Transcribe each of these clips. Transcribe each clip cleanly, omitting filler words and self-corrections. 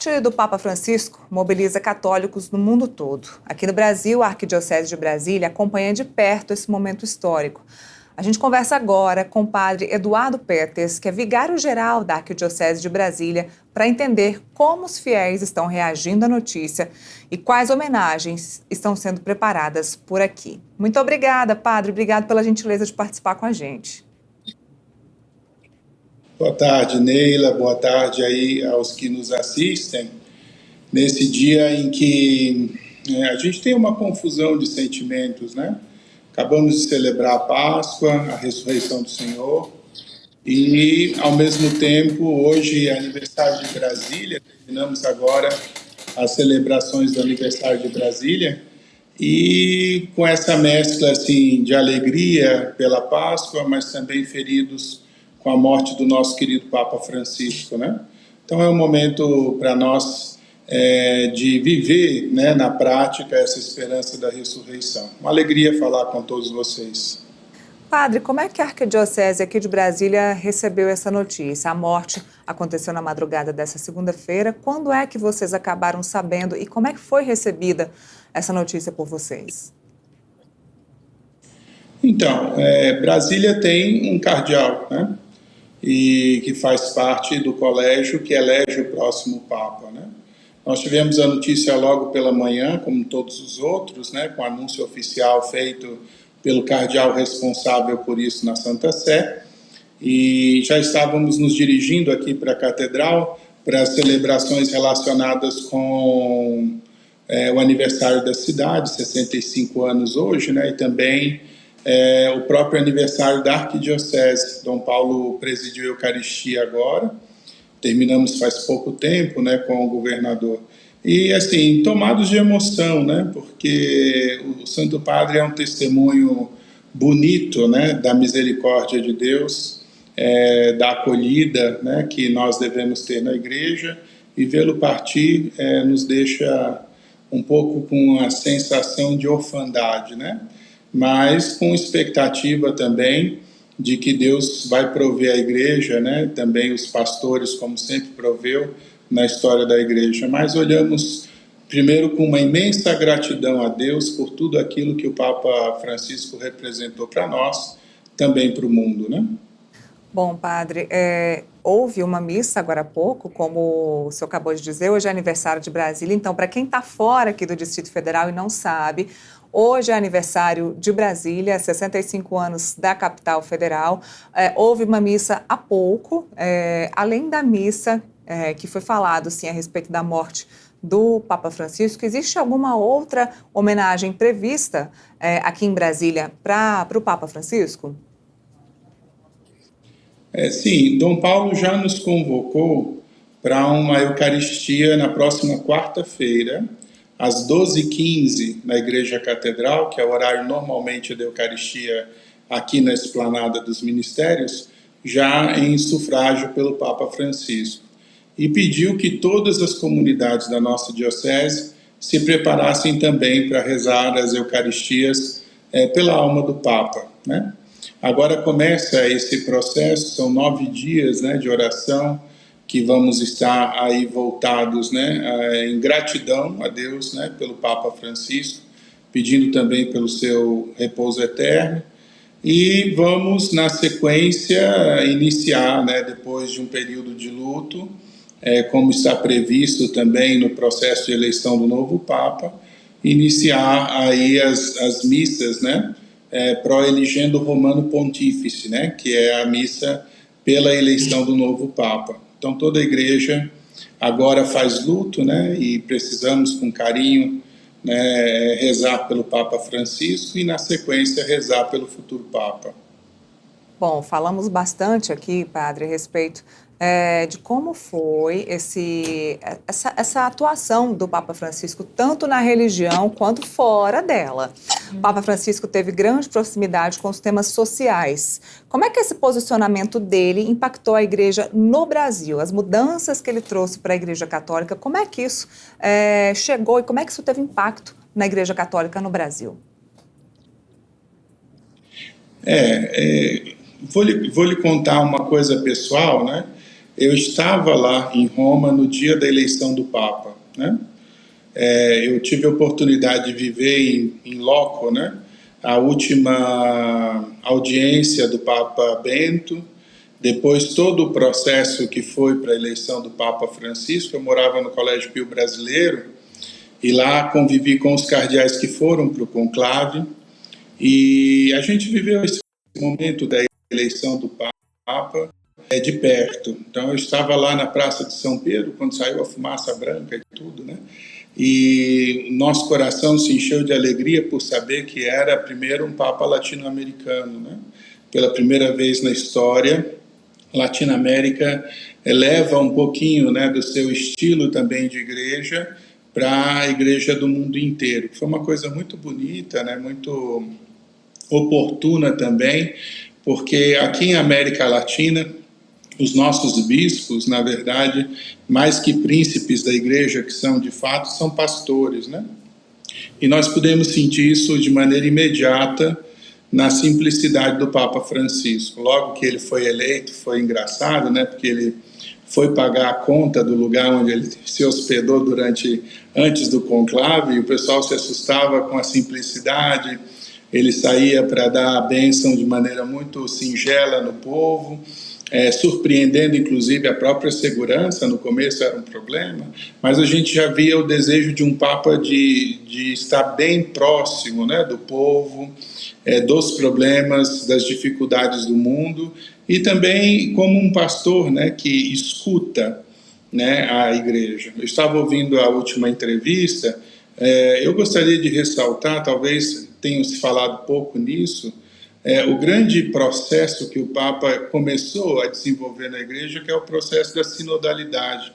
morte do Papa Francisco mobiliza católicos no mundo todo. Aqui no Brasil, a Arquidiocese de Brasília acompanha de perto esse momento histórico. A gente conversa agora com o padre Eduardo Peters, que é vigário-geral da Arquidiocese de Brasília, para entender como os fiéis estão reagindo à notícia e quais homenagens estão sendo preparadas por aqui. Muito obrigada, padre. Obrigado pela gentileza de participar com a gente. Boa tarde, Neila. Boa tarde aí aos que nos assistem. Nesse dia em que a gente tem uma confusão de sentimentos, né? Acabamos de celebrar a Páscoa, a ressurreição do Senhor, e, ao mesmo tempo, hoje é aniversário de Brasília, terminamos agora as celebrações do aniversário de Brasília, e com essa mescla assim, de alegria pela Páscoa, mas também feridos com a morte do nosso querido Papa Francisco, né? Então é um momento para nós de viver, né, na prática essa esperança da ressurreição. Uma alegria falar com todos vocês. Padre, como é que a Arquidiocese aqui de Brasília recebeu essa notícia? A morte aconteceu na madrugada dessa segunda-feira. Quando é que vocês acabaram sabendo e como é que foi recebida essa notícia por vocês? Então, Brasília tem um cardeal, né? E que faz parte do colégio que elege o próximo Papa, né? Nós tivemos a notícia logo pela manhã, como todos os outros, né? Com o anúncio oficial feito pelo cardeal responsável por isso na Santa Sé, e já estávamos nos dirigindo aqui para a Catedral para as celebrações relacionadas com o aniversário da cidade, 65 anos hoje, né? E também o próprio aniversário da Arquidiocese. Dom Paulo presidiu a Eucaristia agora, terminamos faz pouco tempo, né, com o governador. E, assim, tomados de emoção, né, porque o Santo Padre é um testemunho bonito, né, da misericórdia de Deus, da acolhida, né, que nós devemos ter na igreja, e vê-lo partir nos deixa um pouco com a sensação de orfandade, né, mas com expectativa também de que Deus vai prover a igreja, né? Também os pastores, como sempre proveu na história da igreja. Mas olhamos primeiro com uma imensa gratidão a Deus por tudo aquilo que o Papa Francisco representou para nós, também para o mundo, né? Bom, padre, houve uma missa agora há pouco, como o senhor acabou de dizer, hoje é aniversário de Brasília, então para quem está fora aqui do Distrito Federal e não sabe, hoje é aniversário de Brasília, 65 anos da capital federal. Houve uma missa há pouco, além da missa que foi falado sim, a respeito da morte do Papa Francisco. Existe alguma outra homenagem prevista aqui em Brasília para o Papa Francisco? Sim, Dom Paulo já nos convocou para uma Eucaristia na próxima quarta-feira, às 12h15, na Igreja Catedral, que é o horário normalmente da Eucaristia aqui na Esplanada dos Ministérios, já em sufrágio pelo Papa Francisco. E pediu que todas as comunidades da nossa diocese se preparassem também para rezar as Eucaristias pela alma do Papa, né? Agora começa esse processo, são 9 dias, né, de oração, que vamos estar aí voltados, né, em gratidão a Deus, né, pelo Papa Francisco, pedindo também pelo seu repouso eterno, e vamos, na sequência, iniciar, né, depois de um período de luto, como está previsto também no processo de eleição do novo Papa, iniciar aí as missas, né, pró-eligendo Romano Pontífice, né, que é a missa pela eleição do novo Papa. Então toda a igreja agora faz luto, né, e precisamos com carinho, né, rezar pelo Papa Francisco e na sequência rezar pelo futuro Papa. Bom, falamos bastante aqui, padre, a respeito de como foi essa atuação do Papa Francisco, tanto na religião quanto fora dela. O Papa Francisco teve grande proximidade com os temas sociais. Como é que esse posicionamento dele impactou a igreja no Brasil? As mudanças que ele trouxe para a Igreja Católica, como é que isso chegou e como é que isso teve impacto na Igreja Católica no Brasil? Vou lhe contar uma coisa pessoal, né? eu estava lá em Roma no dia da eleição do Papa, né? Eu tive a oportunidade de viver em loco, né? A última audiência do Papa Bento, depois todo o processo que foi para a eleição do Papa Francisco. Eu morava no Colégio Pio Brasileiro e lá convivi com os cardeais que foram para o conclave, e a gente viveu esse momento da eleição do Papa de perto. Então eu estava lá na Praça de São Pedro quando saiu a fumaça branca e tudo, né? E nosso coração se encheu de alegria por saber que era primeiro um Papa latino-americano, né? Pela primeira vez na história, Latinoamérica eleva um pouquinho, né, do seu estilo também de igreja para a igreja do mundo inteiro. Foi uma coisa muito bonita, né, muito oportuna também, porque aqui em América Latina, os nossos bispos, na verdade, mais que príncipes da igreja, que são de fato, são pastores, né? E nós podemos sentir isso de maneira imediata na simplicidade do Papa Francisco. Logo que ele foi eleito, foi engraçado, né? Porque ele foi pagar a conta do lugar onde ele se hospedou antes do conclave, e o pessoal se assustava com a simplicidade. Ele saía para dar a bênção de maneira muito singela no povo, surpreendendo inclusive a própria segurança. No começo era um problema, mas a gente já via o desejo de um Papa de estar bem próximo, né, do povo, dos problemas, das dificuldades do mundo, e também como um pastor, né, que escuta, né, a igreja. Eu estava ouvindo a última entrevista, eu gostaria de ressaltar, talvez tenham se falado pouco nisso, o grande processo que o Papa começou a desenvolver na igreja, que é o processo da sinodalidade.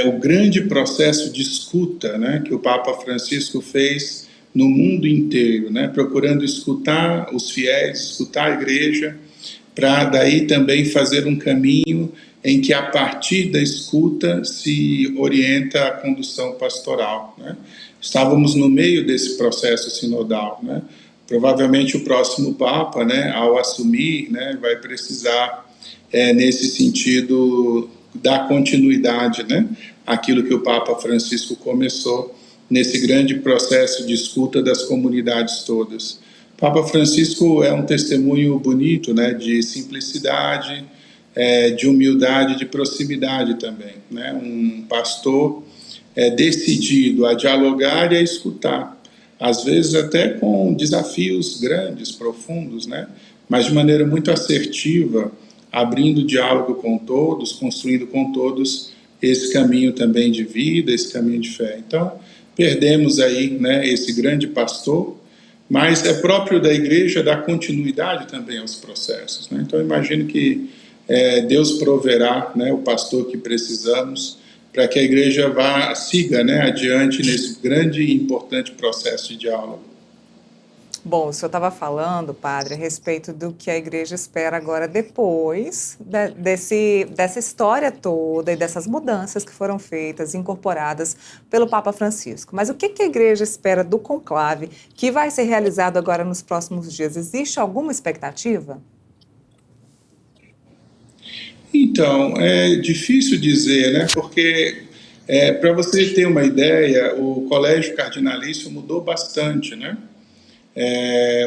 O grande processo de escuta, né, que o Papa Francisco fez no mundo inteiro, né, procurando escutar os fiéis, escutar a igreja, para daí também fazer um caminho em que a partir da escuta se orienta a condução pastoral, né? Estávamos no meio desse processo sinodal, né? Provavelmente o próximo Papa, né, ao assumir, né, vai precisar, nesse sentido, dar continuidade, né, àquilo que o Papa Francisco começou nesse grande processo de escuta das comunidades todas. O Papa Francisco é um testemunho bonito, né, de simplicidade, de humildade, de proximidade também, né, um pastor decidido a dialogar e a escutar, às vezes até com desafios grandes, profundos, né? Mas de maneira muito assertiva, abrindo diálogo com todos, construindo com todos esse caminho também de vida, esse caminho de fé. Então, perdemos aí, né, esse grande pastor, mas é próprio da igreja dar continuidade também aos processos, né? Então, imagino que Deus proverá, né, o pastor que precisamos, para que a igreja siga, né, adiante nesse grande e importante processo de diálogo. Bom, o senhor estava falando, padre, a respeito do que a igreja espera agora depois dessa história toda e dessas mudanças que foram feitas, incorporadas pelo Papa Francisco. Mas o que a igreja espera do conclave que vai ser realizado agora nos próximos dias? Existe alguma expectativa? Então, é difícil dizer, né? Porque, para você ter uma ideia, o colégio cardinalício mudou bastante, né?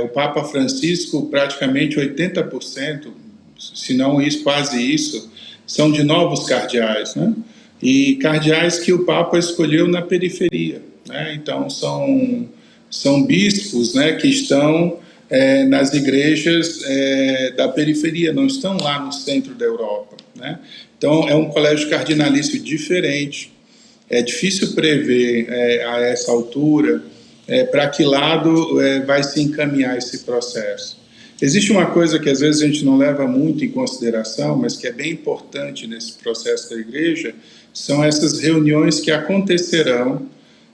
O Papa Francisco, praticamente 80%, se não isso, quase isso, são de novos cardeais, né? E cardeais que o Papa escolheu na periferia, né? Então, são bispos, né, que estão nas igrejas da periferia, não estão lá no centro da Europa, né? Então, é um colégio cardinalício diferente. É difícil prever a essa altura para que lado vai se encaminhar esse processo. Existe uma coisa que às vezes a gente não leva muito em consideração, mas que é bem importante nesse processo da igreja, são essas reuniões que acontecerão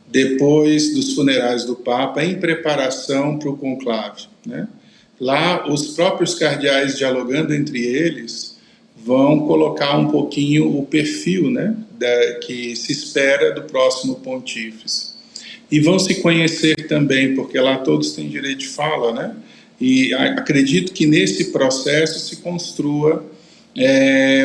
depois dos funerais do Papa, em preparação para o conclave, né? Lá, os próprios cardeais, dialogando entre eles, vão colocar um pouquinho o perfil, né, que se espera do próximo pontífice. E vão se conhecer também, porque lá todos têm direito de fala, né? E acredito que nesse processo se construa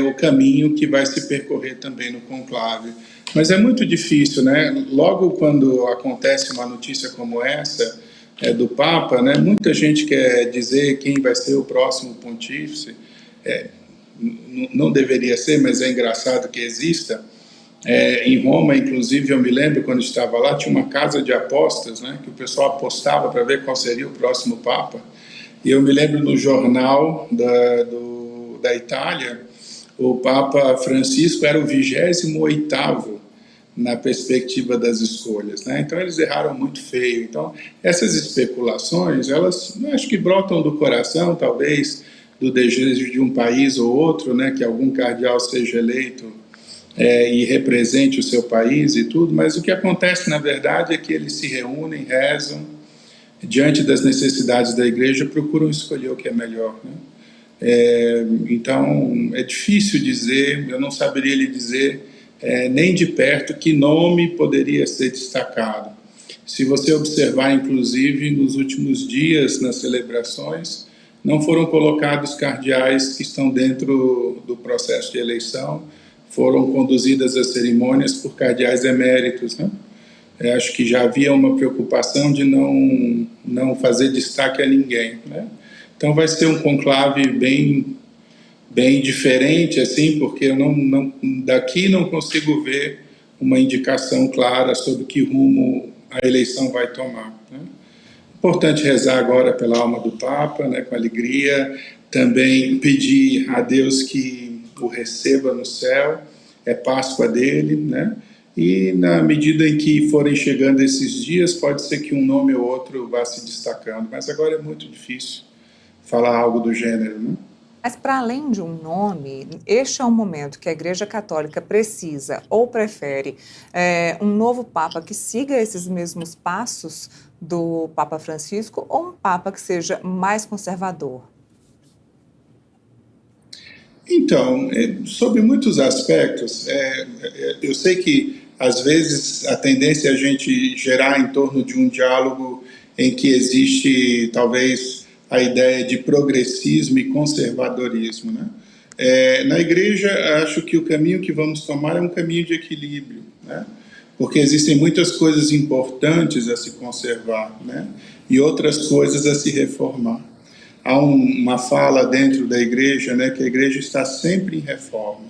o caminho que vai se percorrer também no conclave. Mas é muito difícil, né? Logo quando acontece uma notícia como essa, do Papa, né? Muita gente quer dizer quem vai ser o próximo pontífice. Não deveria ser, mas é engraçado que exista. Em Roma, inclusive, eu me lembro quando estava lá, tinha uma casa de apostas, né? Que o pessoal apostava para ver qual seria o próximo Papa. E eu me lembro no jornal da Itália, o Papa Francisco era o 28º na perspectiva das escolhas, né? Então eles erraram muito feio. Então essas especulações, elas acho que brotam do coração, talvez do desejo de um país ou outro, né? Que algum cardeal seja eleito e represente o seu país e tudo. Mas o que acontece na verdade é que eles se reúnem, rezam diante das necessidades da igreja, procuram escolher o que é melhor, né? Então é difícil dizer, eu não saberia lhe dizer nem de perto que nome poderia ser destacado. Se você observar, inclusive, nos últimos dias, nas celebrações, não foram colocados cardeais que estão dentro do processo de eleição, foram conduzidas as cerimônias por cardeais eméritos, né? Acho que já havia uma preocupação de não fazer destaque a ninguém, né? Então vai ser um conclave bem diferente, assim, porque eu daqui não consigo ver uma indicação clara sobre que rumo a eleição vai tomar, né? Importante rezar agora pela alma do Papa, né, com alegria, também pedir a Deus que o receba no céu, é Páscoa dele, né? E na medida em que forem chegando esses dias, pode ser que um nome ou outro vá se destacando, mas agora é muito difícil falar algo do gênero, né? Mas, para além de um nome, este é um momento que a Igreja Católica precisa ou prefere um novo Papa que siga esses mesmos passos do Papa Francisco ou um Papa que seja mais conservador? Então, sobre muitos aspectos, eu sei que às vezes a tendência é a gente gerar em torno de um diálogo em que existe talvez a ideia de progressismo e conservadorismo, né? Na igreja, acho que o caminho que vamos tomar é um caminho de equilíbrio, né? Porque existem muitas coisas importantes a se conservar, né? E outras coisas a se reformar. Há uma fala dentro da igreja, né, que a igreja está sempre em reforma,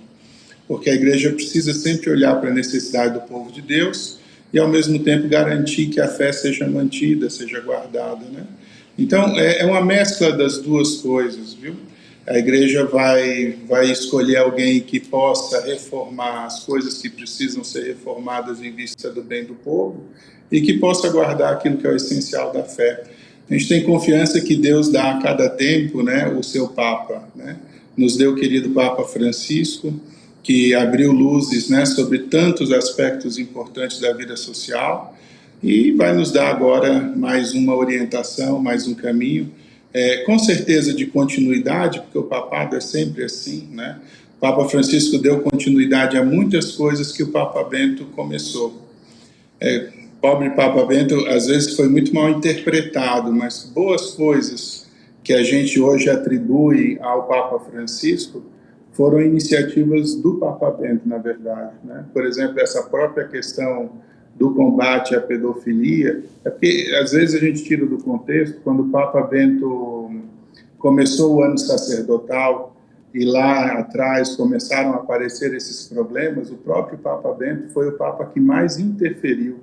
porque a igreja precisa sempre olhar para a necessidade do povo de Deus e, ao mesmo tempo, garantir que a fé seja mantida, seja guardada, né? Então, é uma mescla das duas coisas, viu? A igreja vai escolher alguém que possa reformar as coisas que precisam ser reformadas em vista do bem do povo e que possa guardar aquilo que é o essencial da fé. A gente tem confiança que Deus dá a cada tempo, né, o seu Papa, né? Nos deu o querido Papa Francisco, que abriu luzes, né, sobre tantos aspectos importantes da vida social e vai nos dar agora mais uma orientação, mais um caminho, com certeza de continuidade, porque o papado é sempre assim, né? O Papa Francisco deu continuidade a muitas coisas que o Papa Bento começou. Pobre Papa Bento, às vezes foi muito mal interpretado, mas boas coisas que a gente hoje atribui ao Papa Francisco foram iniciativas do Papa Bento, na verdade, né? Por exemplo, essa própria questão do combate à pedofilia, é porque às vezes a gente tira do contexto, quando o Papa Bento começou o ano sacerdotal e lá atrás começaram a aparecer esses problemas, o próprio Papa Bento foi o Papa que mais interferiu,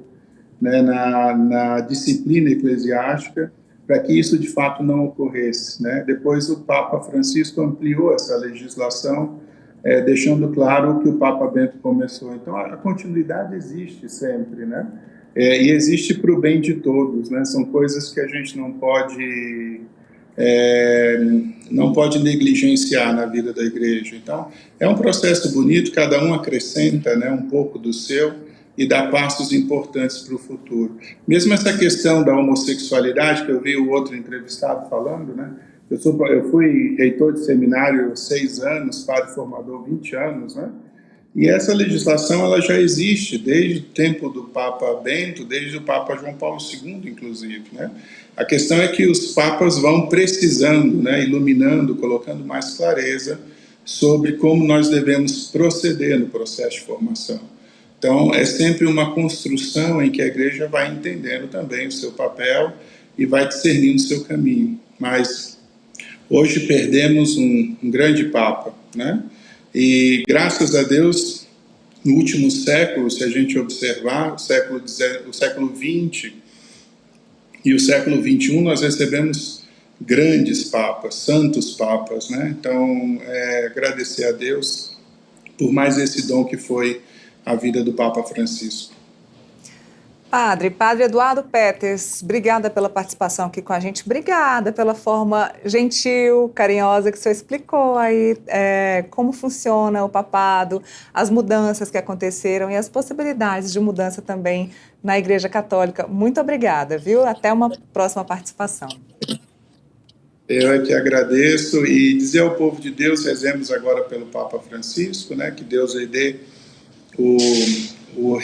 né, na disciplina eclesiástica para que isso de fato não ocorresse, né? Depois o Papa Francisco ampliou essa legislação, deixando claro que o Papa Bento começou. Então a continuidade existe sempre, né? E existe para o bem de todos, né? São coisas que a gente não pode negligenciar na vida da igreja. Então é um processo bonito, cada um acrescenta, né, um pouco do seu e dá passos importantes para o futuro. Mesmo essa questão da homossexualidade, que eu vi o outro entrevistado falando, né? Eu fui reitor de seminário 6 anos, padre formador 20 anos, né? E essa legislação ela já existe desde o tempo do Papa Bento, desde o Papa João Paulo II, inclusive, né? A questão é que os papas vão precisando, né, iluminando, colocando mais clareza sobre como nós devemos proceder no processo de formação. Então, é sempre uma construção em que a igreja vai entendendo também o seu papel e vai discernindo o seu caminho. Mas hoje perdemos um grande Papa, né? E graças a Deus, no último século, se a gente observar, o século XX e o século XXI, nós recebemos grandes papas, santos papas, né? Então, agradecer a Deus por mais esse dom que foi a vida do Papa Francisco. Padre Eduardo Peters, obrigada pela participação aqui com a gente, obrigada pela forma gentil, carinhosa que o senhor explicou aí como funciona o papado, as mudanças que aconteceram e as possibilidades de mudança também na Igreja Católica. Muito obrigada, viu? Até uma próxima participação. Eu é que agradeço e dizer ao povo de Deus, rezemos agora pelo Papa Francisco, né, que Deus lhe dê o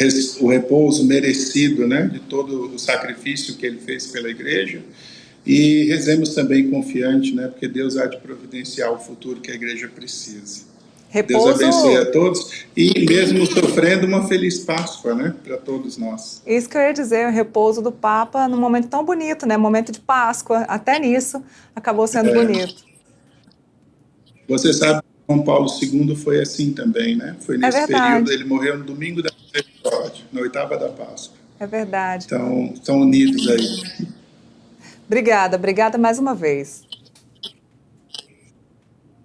repouso merecido, né, de todo o sacrifício que ele fez pela igreja, e rezemos também confiante, né, porque Deus há de providenciar o futuro que a igreja precisa. Repouso... Deus abençoe a todos e mesmo sofrendo uma feliz Páscoa, né, para todos nós. Isso que eu ia dizer, o repouso do Papa num momento tão bonito, né, momento de Páscoa, até nisso acabou sendo bonito. Você sabe que João Paulo II foi assim também, né? Foi nesse período, ele morreu no domingo da misericórdia, na oitava da Páscoa. É verdade. Então, estão unidos aí. Obrigada mais uma vez.